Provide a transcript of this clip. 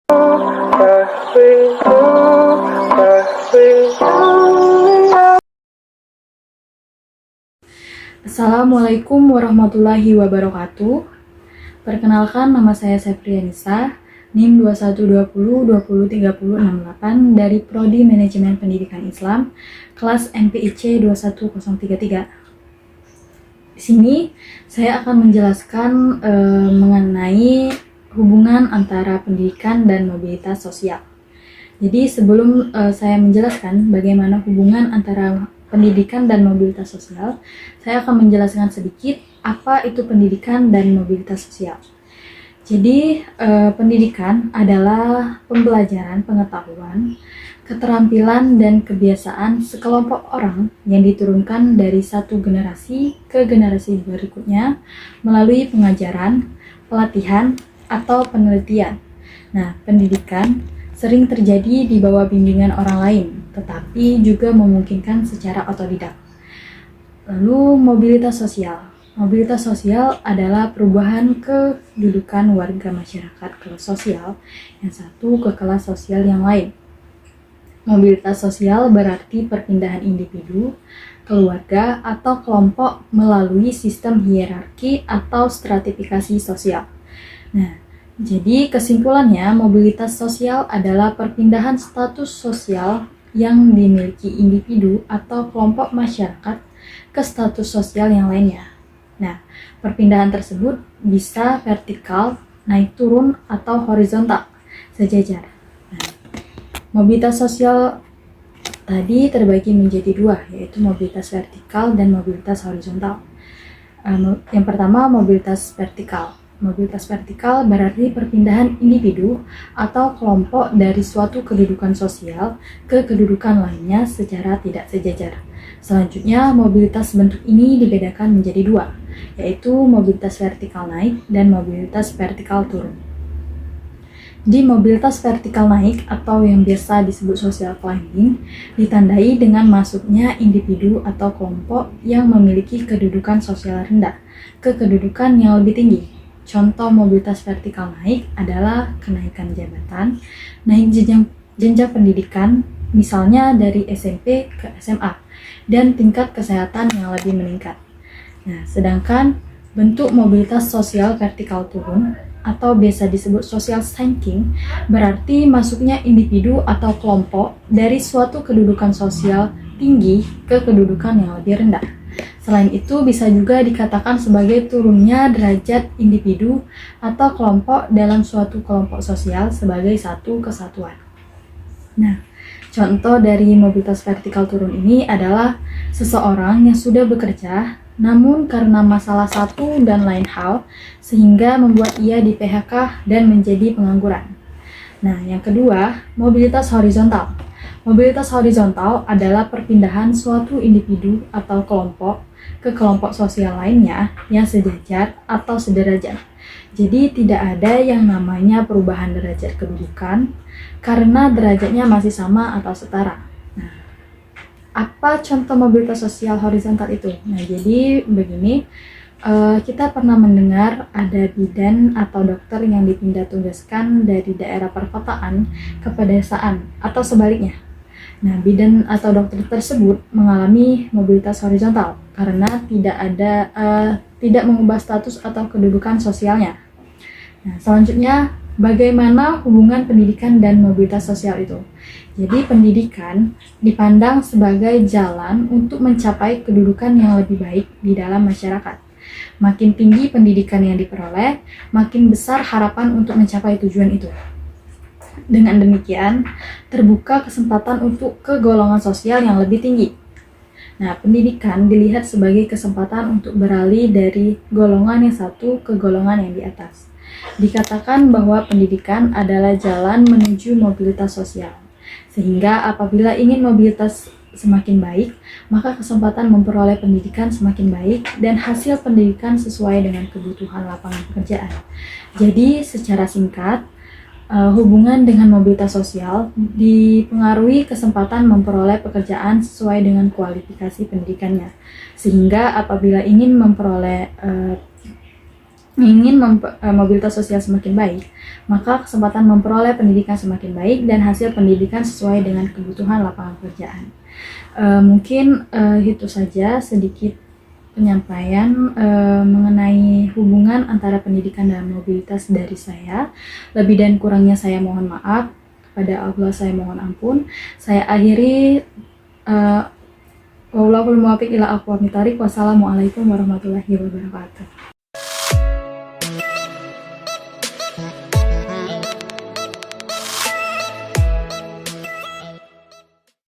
Assalamualaikum warahmatullahi wabarakatuh. Perkenalkan, nama saya Septrianisa, NIM 2120203068 dari Prodi Manajemen Pendidikan Islam, kelas MPIC 21033. Di sini saya akan menjelaskan mengenai hubungan antara pendidikan dan mobilitas sosial. Jadi sebelum saya menjelaskan bagaimana hubungan antara pendidikan dan mobilitas sosial, saya akan menjelaskan sedikit apa itu pendidikan dan mobilitas sosial. Jadi pendidikan adalah pembelajaran pengetahuan, keterampilan dan kebiasaan sekelompok orang yang diturunkan dari satu generasi ke generasi berikutnya melalui pengajaran, pelatihan, atau penelitian. Nah, pendidikan sering terjadi di bawah bimbingan orang lain, tetapi juga memungkinkan secara otodidak. Lalu, mobilitas sosial. Mobilitas sosial adalah perubahan kedudukan warga masyarakat kelas sosial yang satu ke kelas sosial yang lain. Mobilitas sosial berarti perpindahan individu, keluarga, atau kelompok melalui sistem hierarki atau stratifikasi sosial. Nah, jadi kesimpulannya, mobilitas sosial adalah perpindahan status sosial yang dimiliki individu atau kelompok masyarakat ke status sosial yang lainnya. Nah, perpindahan tersebut bisa vertikal, naik turun, atau horizontal, sejajar. Nah, mobilitas sosial tadi terbagi menjadi dua, yaitu mobilitas vertikal dan mobilitas horizontal. Yang pertama, mobilitas vertikal. Mobilitas vertikal berarti perpindahan individu atau kelompok dari suatu kedudukan sosial ke kedudukan lainnya secara tidak sejajar. Selanjutnya, mobilitas bentuk ini dibedakan menjadi dua, yaitu mobilitas vertikal naik dan mobilitas vertikal turun. Di mobilitas vertikal naik atau yang biasa disebut social climbing ditandai dengan masuknya individu atau kelompok yang memiliki kedudukan sosial rendah ke kedudukan yang lebih tinggi. Contoh mobilitas vertikal naik adalah kenaikan jabatan, naik jenjang pendidikan, misalnya dari SMP ke SMA, dan tingkat kesehatan yang lebih meningkat. Nah, sedangkan bentuk mobilitas sosial vertikal turun atau biasa disebut social sinking berarti masuknya individu atau kelompok dari suatu kedudukan sosial tinggi ke kedudukan yang lebih rendah. Selain itu, bisa juga dikatakan sebagai turunnya derajat individu atau kelompok dalam suatu kelompok sosial sebagai satu kesatuan. Nah, contoh dari mobilitas vertikal turun ini adalah seseorang yang sudah bekerja, namun karena masalah satu dan lain hal, sehingga membuat ia di PHK dan menjadi pengangguran. Nah, yang kedua, mobilitas horizontal. Mobilitas horizontal adalah perpindahan suatu individu atau kelompok ke kelompok sosial lainnya yang sejajar atau sederajat. Jadi tidak ada yang namanya perubahan derajat kedudukan karena derajatnya masih sama atau setara. Nah, apa contoh mobilitas sosial horizontal itu? Nah, jadi begini, kita pernah mendengar ada bidan atau dokter yang dipindah tugaskan dari daerah perkotaan ke pedesaan atau sebaliknya. Nah, bidan atau dokter tersebut mengalami mobilitas horizontal karena tidak mengubah status atau kedudukan sosialnya. Nah, selanjutnya, bagaimana hubungan pendidikan dan mobilitas sosial itu? Jadi, pendidikan dipandang sebagai jalan untuk mencapai kedudukan yang lebih baik di dalam masyarakat. Makin tinggi pendidikan yang diperoleh, makin besar harapan untuk mencapai tujuan itu. Dengan demikian, terbuka kesempatan untuk ke golongan sosial yang lebih tinggi. Nah, pendidikan dilihat sebagai kesempatan untuk beralih dari golongan yang satu ke golongan yang di atas. Dikatakan bahwa pendidikan adalah jalan menuju mobilitas sosial. Sehingga apabila ingin mobilitas semakin baik, maka kesempatan memperoleh pendidikan semakin baik dan hasil pendidikan sesuai dengan kebutuhan lapangan pekerjaan. Jadi, secara singkat, hubungan dengan mobilitas sosial dipengaruhi kesempatan memperoleh pekerjaan sesuai dengan kualifikasi pendidikannya. Sehingga apabila ingin memperoleh ingin mobilitas sosial semakin baik, maka kesempatan memperoleh pendidikan semakin baik dan hasil pendidikan sesuai dengan kebutuhan lapangan pekerjaan. Mungkin itu saja sedikit penyampaian mengenai hubungan antara pendidikan dan mobilitas dari saya. Lebih dan kurangnya saya mohon maaf. Kepada Allah saya mohon ampun. Saya akhiri. Wallahul muwaffiq ila aqwamit thoriq. Wassalamualaikum warahmatullahi wabarakatuh.